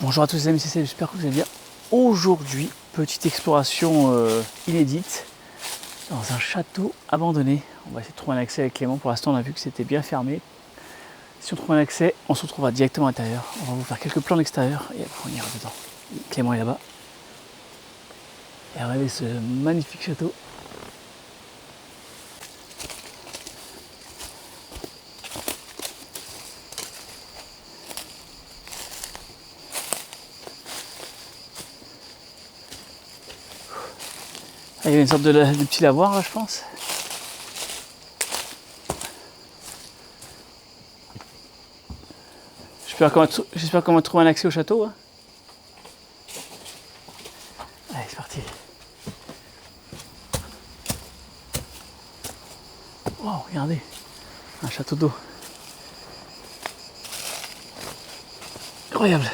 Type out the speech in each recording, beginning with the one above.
Bonjour à tous les amis, c'est Céline, j'espère que vous allez bien. Aujourd'hui, petite exploration inédite dans un château abandonné. On va essayer de trouver un accès avec Clément. Pour l'instant, on a vu que c'était bien fermé. Si on trouve un accès, on se retrouvera directement à l'intérieur. On va vous faire quelques plans d'extérieur et après on ira dedans. Clément est là-bas. Et regardez ce magnifique château. Ah, il y a une sorte de petit lavoir là, je pense. J'espère qu'on va trouver un accès au château. Hein. Allez, c'est parti. Wow, regardez, un château d'eau. Incroyable.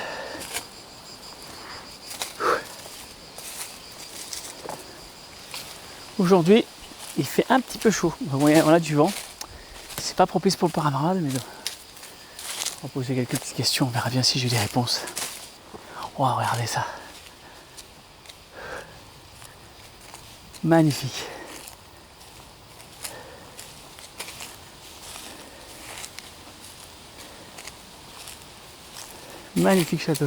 Aujourd'hui, il fait un petit peu chaud. On a du vent. C'est pas propice pour le paranormal, mais on va poser quelques petites questions. On verra bien si j'ai des réponses. Wow, regardez ça. Magnifique. Magnifique château.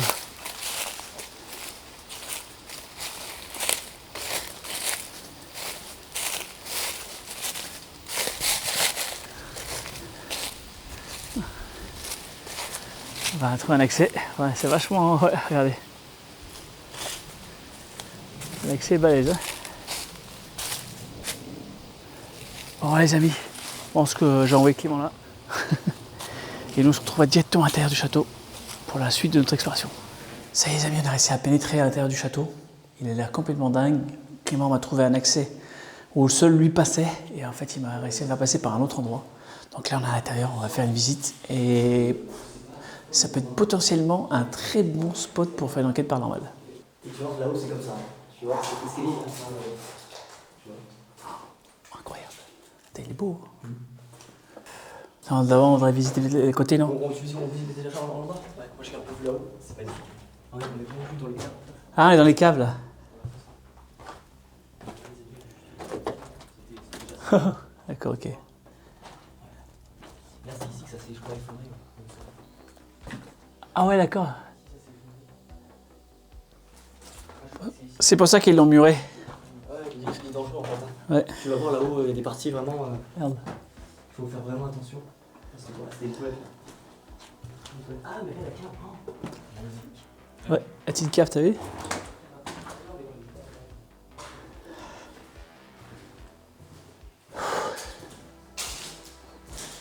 On va trouver un accès. Ouais, c'est vachement. Ouais, regardez. L'accès est balèze. Hein. Bon, les amis, je pense que j'ai envoyé Clément là. Et nous, on se retrouve directement à l'intérieur du château pour la suite de notre exploration. Ça y est, les amis, on a réussi à pénétrer à l'intérieur du château. Il a l'air complètement dingue. Clément m'a trouvé un accès où seul lui passait. Et en fait, il m'a réussi à faire passer par un autre endroit. Donc là, on est à l'intérieur, on va faire une visite. Et ça peut être potentiellement un très bon spot pour faire une enquête paranormale. Et tu vois, là-haut, c'est comme ça. Tu vois, cet escalier, tu vois. Incroyable. Il est beau. D'abord, on devrait visiter les côtés, non? On visite déjà la chambre en bas. Ouais, moi, je suis un peu vu là-haut. C'est pas ici. Ah ouais, on est vraiment vu dans les caves. Ah, on est dans les caves, là. D'accord, ok. Là, c'est ici que ça s'est, je crois, effondré. Ah ouais, d'accord. C'est pour ça qu'ils l'ont muré. Ouais, il est dangereux en fait. Ouais. Tu vas voir là-haut, il y a des parties vraiment. Merde. Il faut faire vraiment attention. C'est quoi? C'était les toilettes. Ah, mais là, la cave. Oh. Ouais, la petite cave, t'as vu?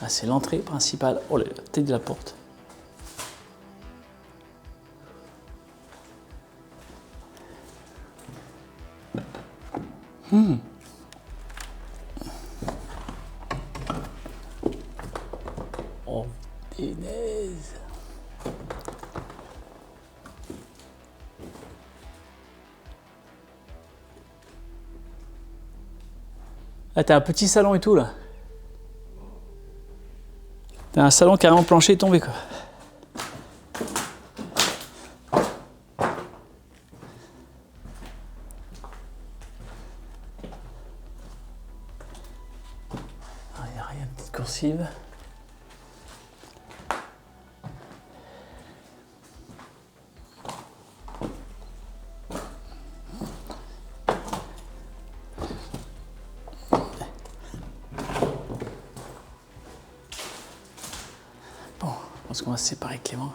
Ah, c'est l'entrée principale. Oh, la tête de la porte. Oh, punaise. Ah, t'as un petit salon et tout, là. T'as un salon carrément plancher tombé, quoi. Ah, il n'y a rien, petite coursive. Bon, je pense qu'on va se séparer avec Clément.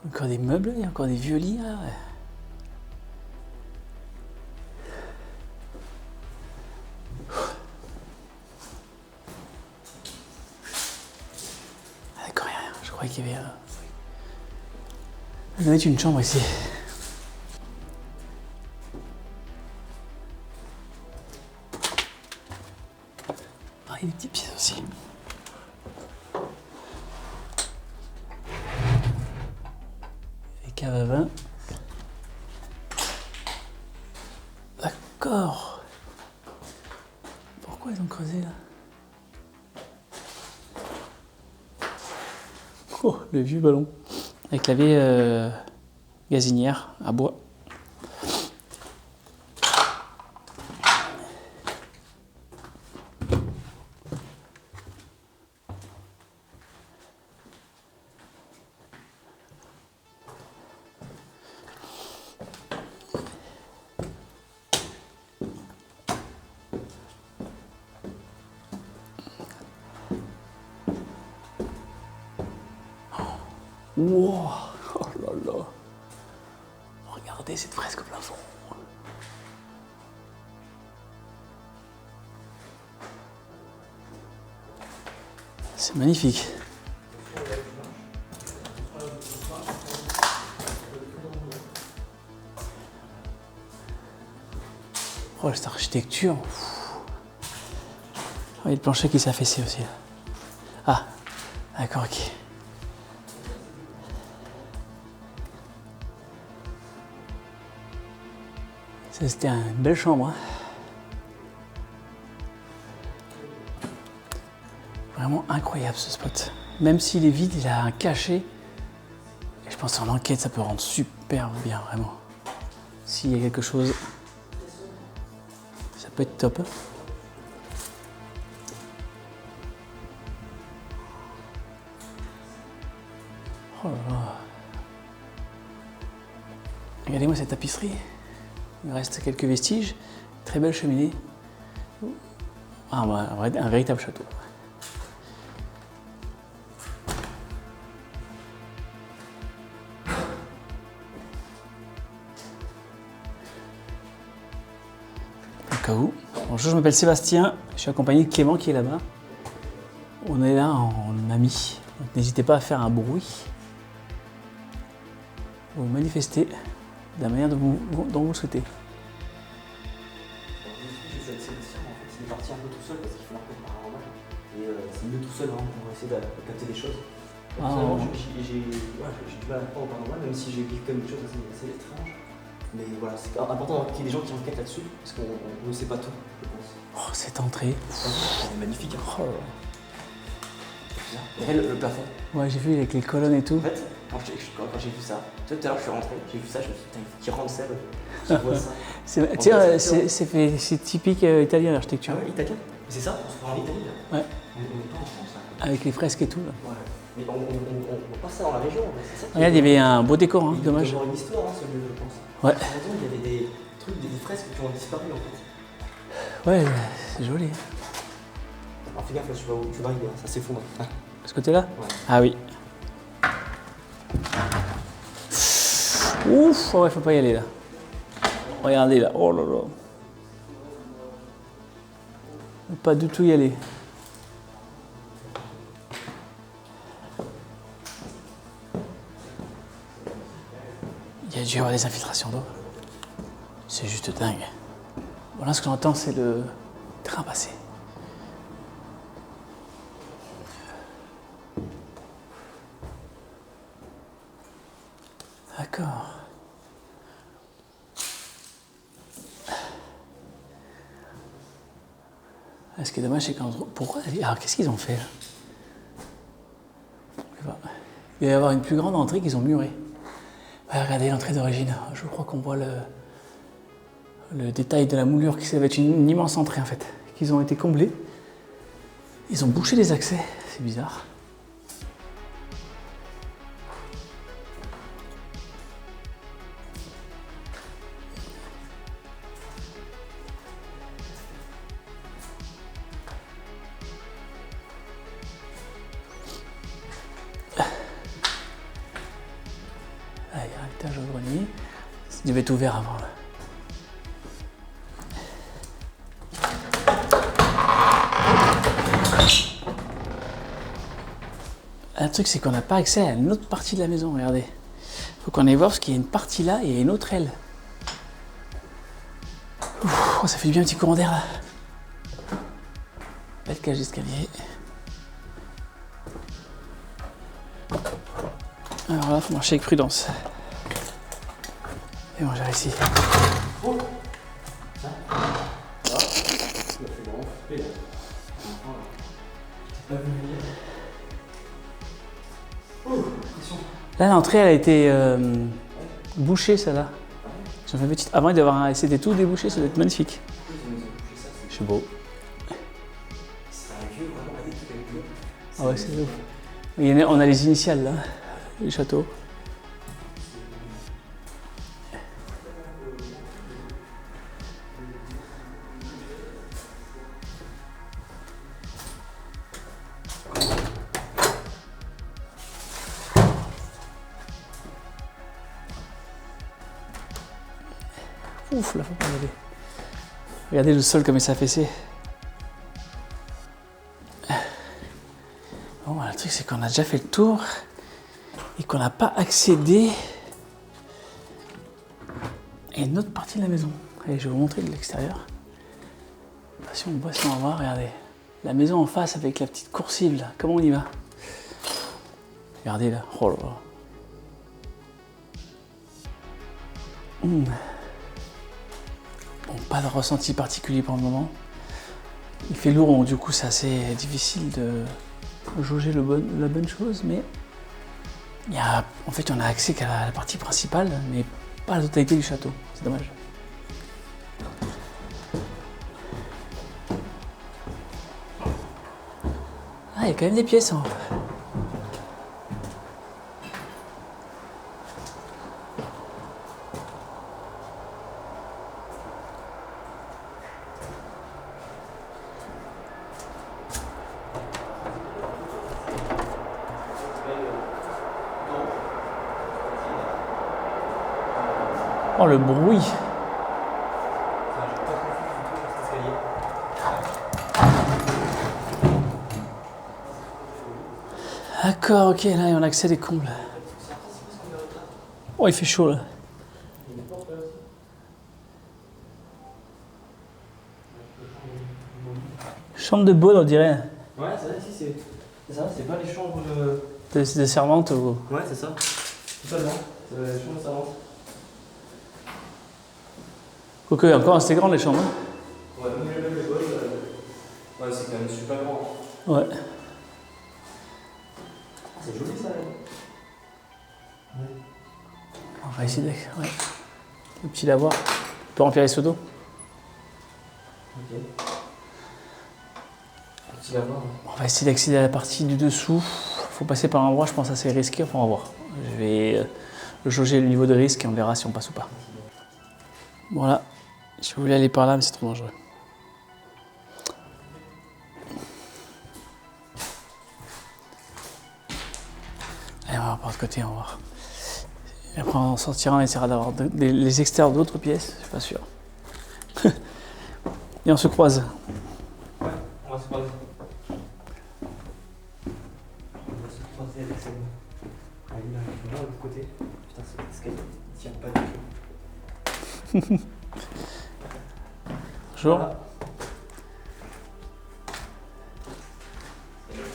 Encore des meubles, il y a encore des vieux lits. Là, ouais. Ah, d'accord, il n'y a rien. Je croyais qu'il y avait. Il y avait une chambre ici. Ah, il y a des petites pièces aussi. Les caves à vin. encore. Pourquoi ils ont creusé là? Oh, le vieux ballon. Avec la vieille gazinière à bois. Wow. Oh là là. Regardez cette fresque au plafond. C'est magnifique. Oh, cette architecture. Oh, et le plancher qui s'est affaissé aussi. Ah, d'accord, ok. Ça, c'était une belle chambre. Hein. Vraiment incroyable ce spot. Même s'il est vide, il a un cachet. Et je pense qu'en enquête, ça peut rendre super bien, vraiment. S'il y a quelque chose, ça peut être top. Oh là là. Regardez-moi cette tapisserie. Il reste quelques vestiges. Très belle cheminée. Ah, un véritable château. Au cas où. Bonjour, je m'appelle Sébastien. Je suis accompagné de Clément qui est là-bas. On est là en ami. Donc n'hésitez pas à faire un bruit. Vous manifestez de la manière dont vous le souhaitez. Sébastien, en fait, il est parti un peu tout seul parce qu'il fait un peu de paranormal. Et c'est mieux tout seul pour essayer de capter des choses. Personnellement, j'ai du mal à croire au paranormal, même si j'ai vécu quand même des choses assez étranges. Mais voilà, c'est important qu'il y ait des gens qui enquêtent là-dessus, parce qu'on ne sait pas tout, je pense. Oh, cette entrée. Elle est magnifique. Hein. Oh là là. Et le plafond. Ouais, j'ai vu avec les colonnes et tout. En fait, quand j'ai vu ça, tout à l'heure je suis rentré, j'ai vu ça, je me suis dit, putain, il faut qu'il rentre Seb, qu'il voit ça. C'est typique italien l'architecture. Ah ouais, italien. C'est ça, on se prend en Italie là. Ouais. On est pas en France là. Avec les fresques et tout là. Ouais. Mais on voit pas ça dans la région, c'est ça qui Regarde, il y avait un beau décor, hein, il dommage. doit y avoir une histoire, hein, ce lieu, je pense. Ouais. Par exemple, il y avait des trucs, des fresques qui ont disparu en fait. Ouais, c'est joli. Alors fais gaffe, là, tu vas arriver, hein, ça s'effondre. De ce côté-là? Ouais. Ah oui. Ouf, ouais, faut pas y aller là. Regardez là, oh là là. Faut pas du tout y aller. Il y a dû y avoir des infiltrations d'eau. C'est juste dingue. Bon, là, ce qu'on entend, c'est le train passer. D'accord. Ce qui est dommage, c'est qu'en... Pourquoi? Alors, qu'est-ce qu'ils ont fait là? Il va y avoir une plus grande entrée qu'ils ont murée. Ouais, regardez l'entrée d'origine. Je crois qu'on voit le détail de la moulure qui ça va être une immense entrée en fait. Qu'ils ont été comblés. Ils ont bouché les accès. C'est bizarre. Là, il y a un étage au grenier. Ça devait être ouvert avant. Là. Le truc, c'est qu'on n'a pas accès à une autre partie de la maison. Regardez. Il faut qu'on aille voir parce qu'il y a une partie là et il y a une autre aile. Ouf, ça fait du bien un petit courant d'air là. Belle cage d'escalier. Alors là, il faut marcher avec prudence. Et bon, j'arrive ici. Ça va. C'est vraiment flippé là. Pas vu venir. Pression. Là, l'entrée, elle a été bouchée, celle-là. J'en fais une petite. Avant, il devait avoir. C'était tout débouché, ça doit être magnifique. Je suis beau. C'est un vieux, vraiment, avec le vieux. Ah ouais, c'est ouf. On a les initiales là, du château. Ouf, là, faut pas regarder. Regardez le sol comme il s'est affaissé. Bon, le truc, c'est qu'on a déjà fait le tour et qu'on n'a pas accédé à une autre partie de la maison. Allez, je vais vous montrer de l'extérieur. Si on voit, si on va voir, regardez. La maison en face avec la petite coursive, là. Comment on y va? Regardez là. Oh là là. Bon, pas de ressenti particulier pour le moment. Il fait lourd, donc du coup c'est assez difficile de jauger la bonne chose, mais en fait on a accès qu'à la partie principale, mais pas à la totalité du château. C'est dommage. Ah, il y a quand même des pièces en haut. Oh, le bruit! D'accord, ok, là on a accès à des combles. Oh, il fait chaud là. Chambre de bonne, on dirait. Ouais, c'est vrai, si, c'est ça, c'est pas les chambres de. De servante ou. Ouais, c'est ça. Totalement. C'est les chambres de servante. Quoique, encore assez grand les chambres. Ouais, même les bonnes. Ouais, c'est quand même super grand. Ouais. C'est joli ça. Ouais. On va essayer de. Ouais. Le petit lavoir. On peut remplir les seaux d'eau. Ok. Petit lavoir. On va essayer d'accéder à la partie du dessous. Faut passer par un endroit, je pense assez risqué. Enfin, on va voir. Je vais jauger le niveau de risque et on verra si on passe ou pas. Voilà. Je voulais aller par là, mais c'est trop dangereux. Allez, on va voir par l'autre côté, on va voir. Et après, on sortira, on essaiera d'avoir les extérieurs d'autres pièces, je suis pas sûr. Et on se croise. Ouais, on va se croiser. On va se croiser avec celle-là. Allez, là, je vais voir de l'autre côté. Putain, cet escalier, il tient pas du tout. Bonjour. Voilà.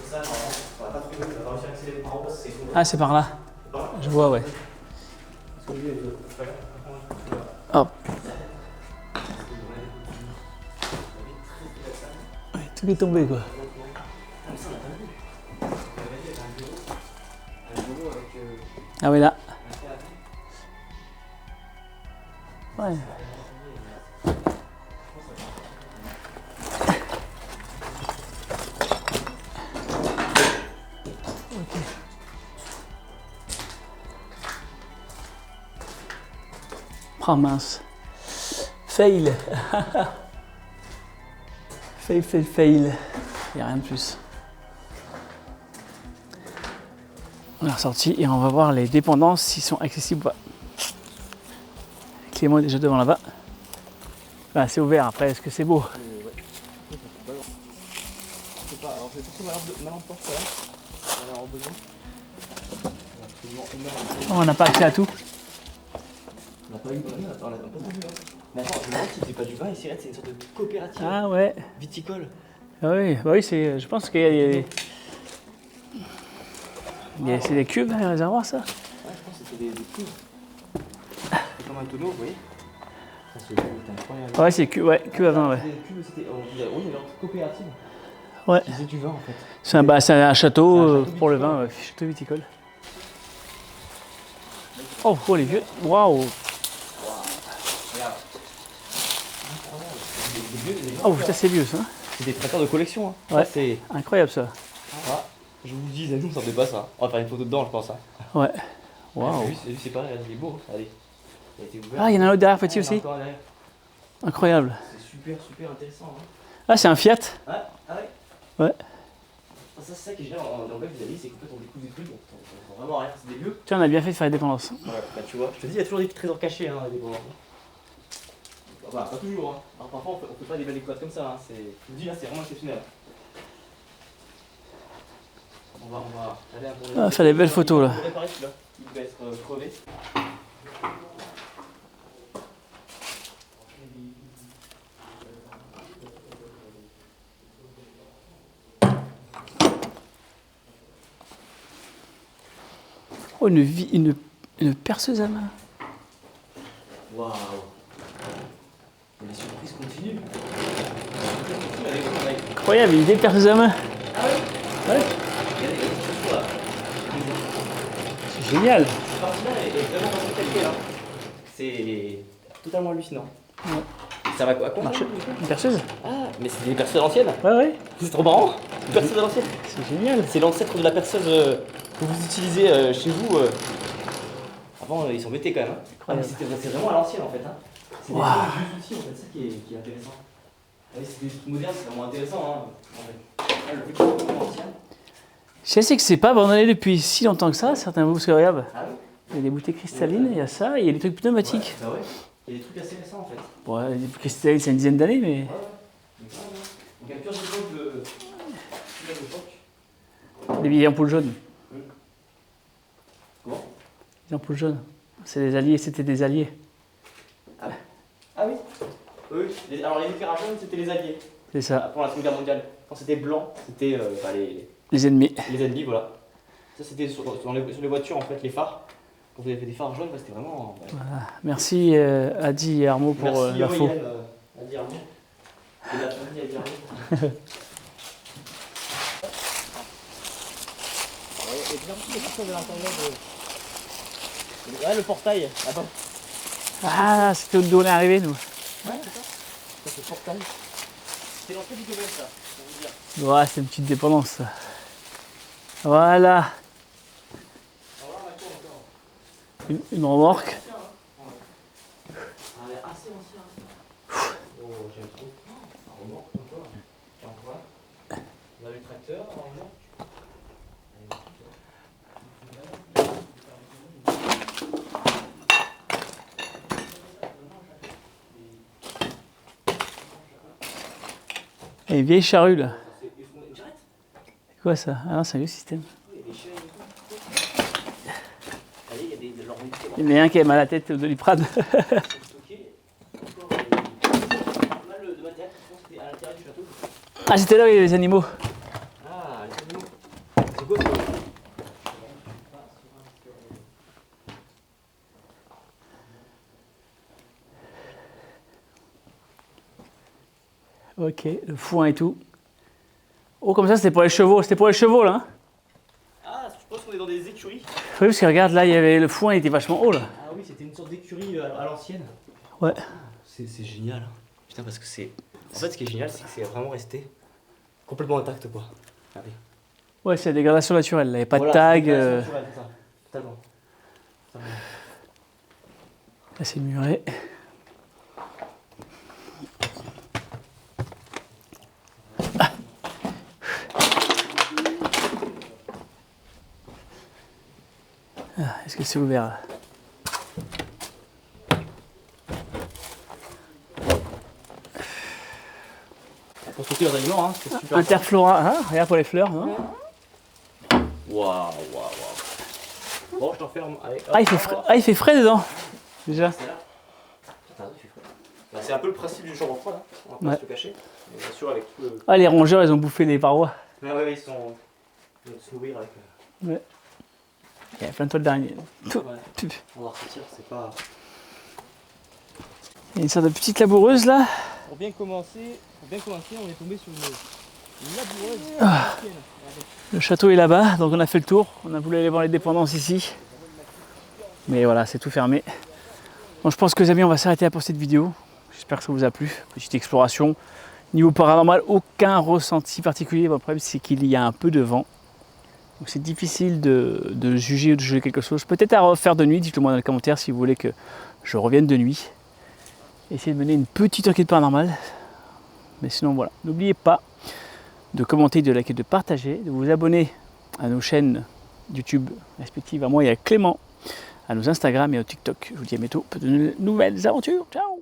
Ça, on va pas trouver, on va réussir à accéder par en haut, c'est effondré. Ah, c'est par là. Je vois, ouais. Hop. Ouais, tout est tombé, quoi. Ah oui, là. Ouais. Ok. Oh mince. Fail. Fail. Il n'y a rien de plus. On est ressorti et on va voir les dépendances s'ils sont accessibles ou pas. Clément est déjà devant là-bas. Ah, c'est ouvert après, est-ce que c'est beau? Je sais pas, alors je vais surtout mal en porte là. On va en avoir besoin. Oh, on n'a pas accès à tout. On n'a pas eu de on n'a pas vu. Mais attends, je me demande si c'est pas du vin ici, c'est une sorte de coopérative Ah ouais. viticole. Ah oui, bah oui, c'est. Je pense qu'il y a des. C'est des cubes, les réservoirs, ça? Ouais, je pense que c'était des cuves. C'est comme un tonneau, vous voyez. C'est incroyable. Ouais, c'est que à vin, ouais. C'était, oui, il y avait un truc coopérative. Ouais. Qui faisait du vin en fait. C'est un château, pour le viticole. vin, ouais, château viticole. Oh, les vieux. Waouh. Regarde. Oh, ça c'est vieux ça. C'est des traiteurs de collection. Hein. Ouais. Ça, c'est. Incroyable ça. Ah, je vous dis, les amis, on s'en pas ça. On va faire une photo dedans, je pense. Hein. Ouais. Waouh. Lui, c'est pareil, il est beau. Allez. Il a été ouvert. Ah, il y en a un autre derrière, petit il y en a aussi. encore derrière. Incroyable. C'est super, super intéressant. Hein. Ah, c'est un Fiat. Ah ouais. Ouais. Ah, ça, c'est ça qui est génial en Belgique, vous avez dit, c'est qu'en fait, on découvre des trucs, on vraiment rien, c'est des lieux. Tiens, on a bien fait de faire la dépendance. Ouais, bah tu vois, je te dis, il y a toujours des trésors cachés, hein, des bons. Bah, pas toujours, hein. Alors, parfois, on fait pas des belles découvertes comme ça, hein. Je vous dis, là, c'est vraiment exceptionnel. On va aller à On va faire des belles photos là. On va réparer celui-là, il devait être crevé. Oh, une perceuse à main. Waouh. Les surprises continuent. Incroyable, une vieille perceuse à main. Ah ouais. Ouais. Il y a des choses là. C'est génial. Cette partie-là est vraiment dans ce calqué, hein. C'est totalement hallucinant. Ouais. Ça va à quoi Marche. Une perceuse. Ah, mais c'est des perceuses anciennes. Ouais. C'est trop marrant. Une perceuse à l'ancienne. C'est génial. C'est l'ancêtre de la perceuse que vous utilisez chez vous. Avant, ils sont bêtés quand même. Hein. Ah, mais c'est vraiment à l'ancienne en fait. Hein. C'est des vieux outils en fait, ça qui est intéressant. Ah, oui, c'est des trucs modernes, c'est vraiment intéressant. Hein, en fait. Ah, le truc est vraiment ancien. Je sais que c'est pas abandonné depuis si longtemps que ça, certains vous, parce que regarde, Ah oui. il y a des bouteilles cristallines, il y a ça, et il y a des trucs pneumatiques. Ouais, bah ouais. Il y a des trucs assez récents en fait. Ouais, les cristallines, c'est une dizaine d'années, mais. Ouais. On capture des choses de l'époque. Les vieilles ampoules jaunes. Comment? Les ampoules jaunes. C'est des alliés, c'était des alliés. Ah oui. Oui. Alors les éclairages jaunes, c'était les alliés. C'est ça. Pour la Seconde Guerre mondiale. Quand c'était blanc, c'était Les ennemis. les ennemis, voilà. Ça, c'était sur les voitures, en fait, les phares. Quand vous avez des phares jaunes, c'était vraiment. Ouais. Voilà. Merci Adi et Armo pour Merci, l'info. Yann, Adi Arnaud. Et la famille Adi Arnaud. Ouais, le portail, là-bas. Ah, c'était d'où on est arrivé, nous. Ouais, c'est ça. Ça, c'est le portail. C'est l'entrée du domaine, ça, pour vous dire. Ouais, c'est une petite dépendance, ça. Voilà. Alors là, on a quoi encore? Une remorque. Ah, elle est assez ancien. Oh, j'aime trop. Un remorque encore. Et encore là. On a le tracteur, un remorque. Et une vieille charrue, là. C'est une charrette. C'est quoi ça? Ah non, c'est un vieux système. Il y a des chaînes et tout. Allez, il y a de leur médicaments. Il y en a un qui a mal à la tête au Doliprane. Stockés. Encore pas mal de matériel qui sont c'était à l'intérieur du château. Ah, c'était là où il y avait les animaux. Ah, les animaux. C'est quoi ça? Ok, le foin et tout. Oh, comme ça, c'était pour les chevaux. C'était pour les chevaux, là. Hein. Ah, je pense qu'on est dans des écuries. Oui, parce que regarde, là, il y avait le foin, il était vachement haut, là. Ah oui, c'était une sorte d'écurie à l'ancienne. Ouais. C'est génial. Putain, parce que c'est. En fait, ce qui est génial, c'est que c'est vraiment resté complètement intact, quoi. Regardez. Ouais, c'est la dégradation naturelle. Là. Il n'y a pas Voilà, de tag. c'est naturel, c'est ça. Totalement. Là, c'est muré. Ah, est-ce que c'est ouvert là? Pour stocker leurs aliments, hein, c'est super. Interflora, hein? Regarde pour les fleurs, non? Waouh. Bon, je t'enferme. Allez, hop, Il fait frais dedans, déjà. C'est là. Putain, il fait frais. Bah, c'est un peu le principe du chambre froide, hein. On va pas Ouais. se le cacher. Mais bien sûr, avec tout le. Ah, les rongeurs, ils ont bouffé les parois. Ouais, ils sont. Ils vont se nourrir avec. Ouais. Il y a plein de toiles d'araignée. Ouais. On va ressortir, c'est pas. Il y a une sorte de petite laboureuse là. Pour bien commencer, on est tombé sur une laboureuse ancienne. Le château est là-bas, donc on a fait le tour. On a voulu aller voir les dépendances ici. Mais voilà, c'est tout fermé. Donc je pense que les amis, on va s'arrêter là pour cette vidéo. J'espère que ça vous a plu. Petite exploration. Niveau paranormal, aucun ressenti particulier. Bon, le problème, c'est qu'il y a un peu de vent. Donc c'est difficile de juger ou de juger quelque chose. Peut-être à refaire de nuit. Dites-le moi dans les commentaires si vous voulez que je revienne de nuit. Essayez de mener une petite enquête paranormale. Mais sinon, voilà. N'oubliez pas de commenter, de liker, de partager, de vous abonner à nos chaînes YouTube respectives, à moi et à Clément, à nos Instagram et au TikTok. Je vous dis à bientôt pour de nouvelles aventures. Ciao!